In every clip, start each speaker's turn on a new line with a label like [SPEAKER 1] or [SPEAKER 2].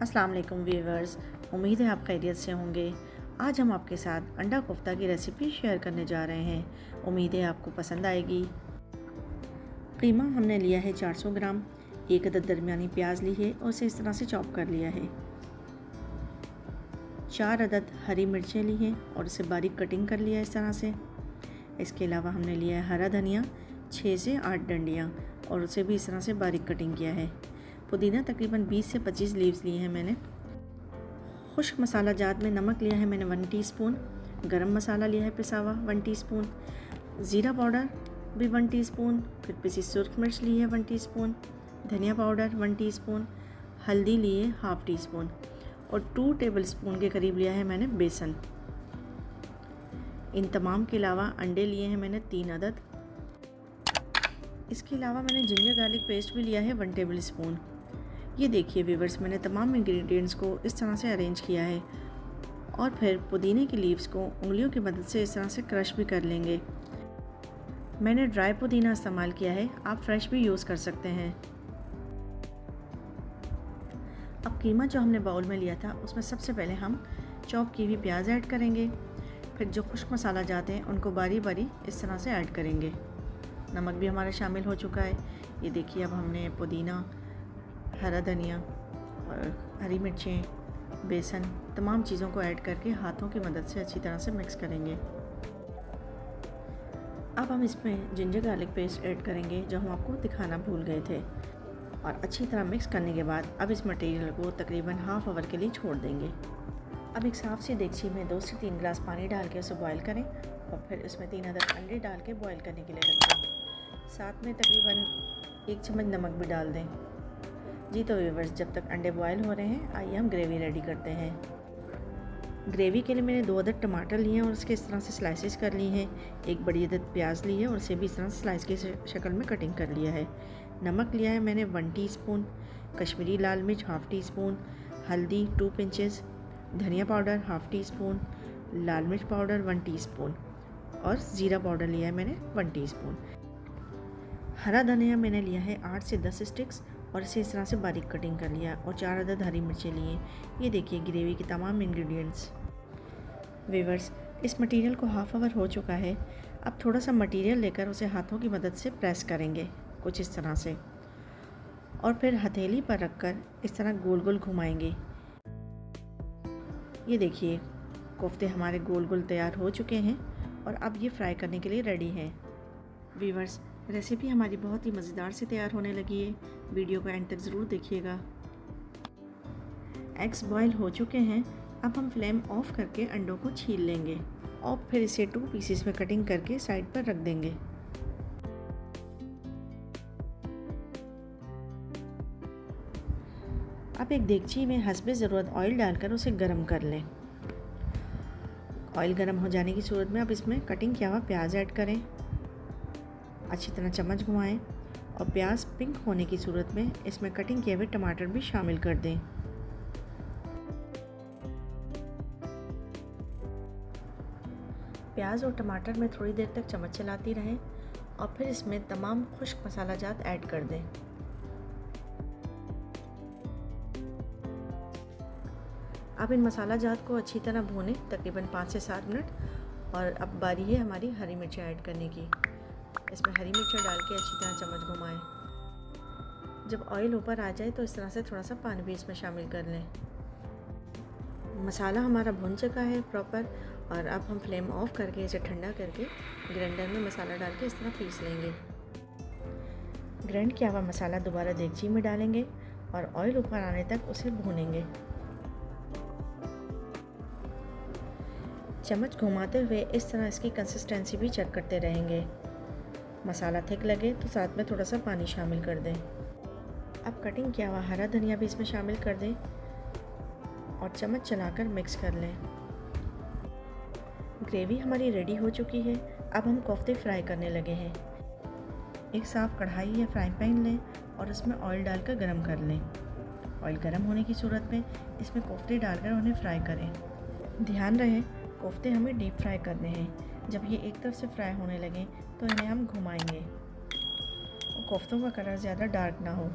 [SPEAKER 1] अस्सलाम वालेकुम व्यूअर्स, उम्मीद है आप खैरियत से होंगे। आज हम आपके साथ अंडा कोफ्ता की रेसिपी शेयर करने जा रहे हैं। उम्मीद है आपको पसंद आएगी। कीमा हमने लिया है 400 ग्राम, एक अदद दरमियानी प्याज ली है और उसे इस तरह से चॉप कर लिया है। 4 अदद हरी मिर्चें ली हैं और उसे बारीक कटिंग कर लिया इस तरह से। इसके अलावा हमने लिया है हरा धनिया 6 से 8 डंडियाँ और उसे भी इस तरह से बारीक कटिंग किया है। पुदीना तकरीबन 20 से 25 लीव्स लिए हैं मैंने। खुश्क मसाला जात में नमक लिया है मैंने 1 टीस्पून, गरम मसाला लिया है पिसा हुआ 1 टीस्पून, ज़ीरा पाउडर भी 1 टीस्पून, फिर पिसी सुरख मिर्च ली है 1 टीस्पून, धनिया पाउडर 1 टीस्पून, हल्दी ली है हाफ़ टी स्पून और 2 टेबलस्पून के करीब लिया है मैंने बेसन। इन तमाम के अलावा अंडे लिए हैं मैंने 3 अदद। इसके अलावा मैंने जिंजर गार्लिक पेस्ट भी लिया है 1 टेबल स्पून। ये देखिए व्यूअर्स, मैंने तमाम इंग्रेडिएंट्स को इस तरह से अरेंज किया है और फिर पुदीने की लीव्स को उंगलियों की मदद से इस तरह से क्रश भी कर लेंगे। मैंने ड्राई पुदीना इस्तेमाल किया है, आप फ्रेश भी यूज़ कर सकते हैं। अब कीमा जो हमने बाउल में लिया था उसमें सबसे पहले हम चॉप की हुई प्याज ऐड करेंगे, फिर जो खुश्क मसाला जाते हैं उनको बारी बारी इस तरह से ऐड करेंगे। नमक भी हमारा शामिल हो चुका है। ये देखिए, अब हमने पुदीना, हरा धनिया और हरी मिर्चें, बेसन, तमाम चीज़ों को ऐड करके हाथों की मदद से अच्छी तरह से मिक्स करेंगे। अब हम इसमें जिंजर गार्लिक पेस्ट ऐड करेंगे जो हम आपको दिखाना भूल गए थे, और अच्छी तरह मिक्स करने के बाद अब इस मटेरियल को तकरीबन हाफ़ आवर के लिए छोड़ देंगे। अब एक साफ़ सी देगची में 2 से 3 गिलास पानी डाल के उसे बॉयल करें और फिर उसमें 3 अदद अंडे डाल के बॉयल करने के लिए रख दें। साथ में तकरीबन 1 चम्मच नमक भी डाल दें। जी तो व्यूअर्स, जब तक अंडे बॉयल हो रहे हैं आइए हम ग्रेवी रेडी करते हैं। ग्रेवी के लिए मैंने 2 अदद टमाटर लिए हैं और उसके इस तरह से स्लाइसेस कर ली हैं। एक बड़ी अदद प्याज ली है और उसे भी इस तरह से स्लाइस की शक्ल में कटिंग कर लिया है। नमक लिया है मैंने 1 टीस्पून, कश्मीरी लाल मिर्च हाफ़ टी स्पून, हल्दी 2 पिंचेस, धनिया पाउडर हाफ़ टी स्पून, लाल मिर्च पाउडर 1 टीस्पून और ज़ीरा पाउडर लिया है मैंने 1 टीस्पून। हरा धनिया मैंने लिया है 8 से 10 स्टिक्स और इसे इस तरह से बारीक कटिंग कर लिया और 4 अदद हरी मिर्चें लिए। ये देखिए ग्रेवी के तमाम इंग्रेडिएंट्स। व्यूअर्स, इस मटेरियल को हाफ़ आवर हो चुका है। अब थोड़ा सा मटेरियल लेकर उसे हाथों की मदद से प्रेस करेंगे कुछ इस तरह से, और फिर हथेली पर रखकर इस तरह गोल गोल घुमाएंगे। ये देखिए कोफ्ते हमारे गोल गोल तैयार हो चुके हैं और अब ये फ्राई करने के लिए रेडी हैं। व्यूअर्स, रेसिपी हमारी बहुत ही मज़ेदार से तैयार होने लगी है। वीडियो को एंड तक ज़रूर देखिएगा। एग्स बॉयल हो चुके हैं। अब हम फ्लेम ऑफ करके अंडों को छील लेंगे और फिर इसे 2 पीसेस में कटिंग करके साइड पर रख देंगे। अब एक देगची में हस्बे ज़रूरत ऑयल डालकर उसे गर्म कर लें। ऑयल गर्म हो जाने की सूरत में अब इसमें कटिंग किया हुआ प्याज ऐड करें, अच्छी तरह चम्मच घुमाएं और प्याज पिंक होने की सूरत में इसमें कटिंग किए हुए टमाटर भी शामिल कर दें। प्याज और टमाटर में थोड़ी देर तक चम्मच चलाती रहें और फिर इसमें तमाम खुश्क मसाला जात ऐड कर दें। अब इन मसाला जात को अच्छी तरह भूनें तकरीबन 5 से 7 मिनट। और अब बारी है हमारी हरी मिर्चें ऐड करने की। इसमें हरी मिर्चें डाल के अच्छी तरह चम्मच घुमाएं। जब ऑयल ऊपर आ जाए तो इस तरह से थोड़ा सा पानी भी इसमें शामिल कर लें। मसाला हमारा भुन चुका है प्रॉपर, और अब हम फ्लेम ऑफ करके इसे ठंडा करके ग्राइंडर में मसाला डाल के इस तरह पीस लेंगे। ग्राइंड किया हुआ मसाला दोबारा देगची में डालेंगे और ऑयल ऊपर आने तक उसे भूनेंगे। चम्मच घुमाते हुए इस तरह इसकी कंसिस्टेंसी भी चेक करते रहेंगे। मसाला थिक लगे तो साथ में थोड़ा सा पानी शामिल कर दें। अब कटिंग किया हुआ हरा धनिया भी इसमें शामिल कर दें और चम्मच चलाकर मिक्स कर लें। ग्रेवी हमारी रेडी हो चुकी है। अब हम कोफ्ते फ्राई करने लगे हैं। एक साफ़ कढ़ाई या फ्राई पैन लें और उसमें ऑयल डालकर गरम कर लें। ऑयल गरम होने की सूरत में इसमें कोफ्ते डालकर उन्हें फ्राई करें। ध्यान रहे कोफ्ते हमें डीप फ्राई करने हैं। जब ये एक तरफ से फ्राई होने लगे तो इन्हें हम घुमाएंगे और कोफ्तों का कलर ज़्यादा डार्क ना हो।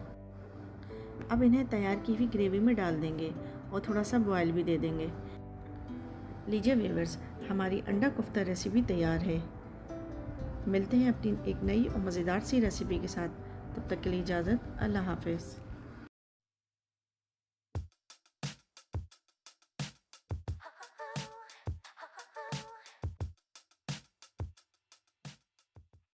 [SPEAKER 1] अब इन्हें तैयार की हुई ग्रेवी में डाल देंगे और थोड़ा सा बॉयल भी दे देंगे। लीजिए व्यूअर्स, हमारी अंडा कोफ्ता रेसिपी तैयार है। मिलते हैं अपनी एक नई और मज़ेदार सी रेसिपी के साथ। तब तक के लिए इजाज़त। अल्लाह हाफ़िज़।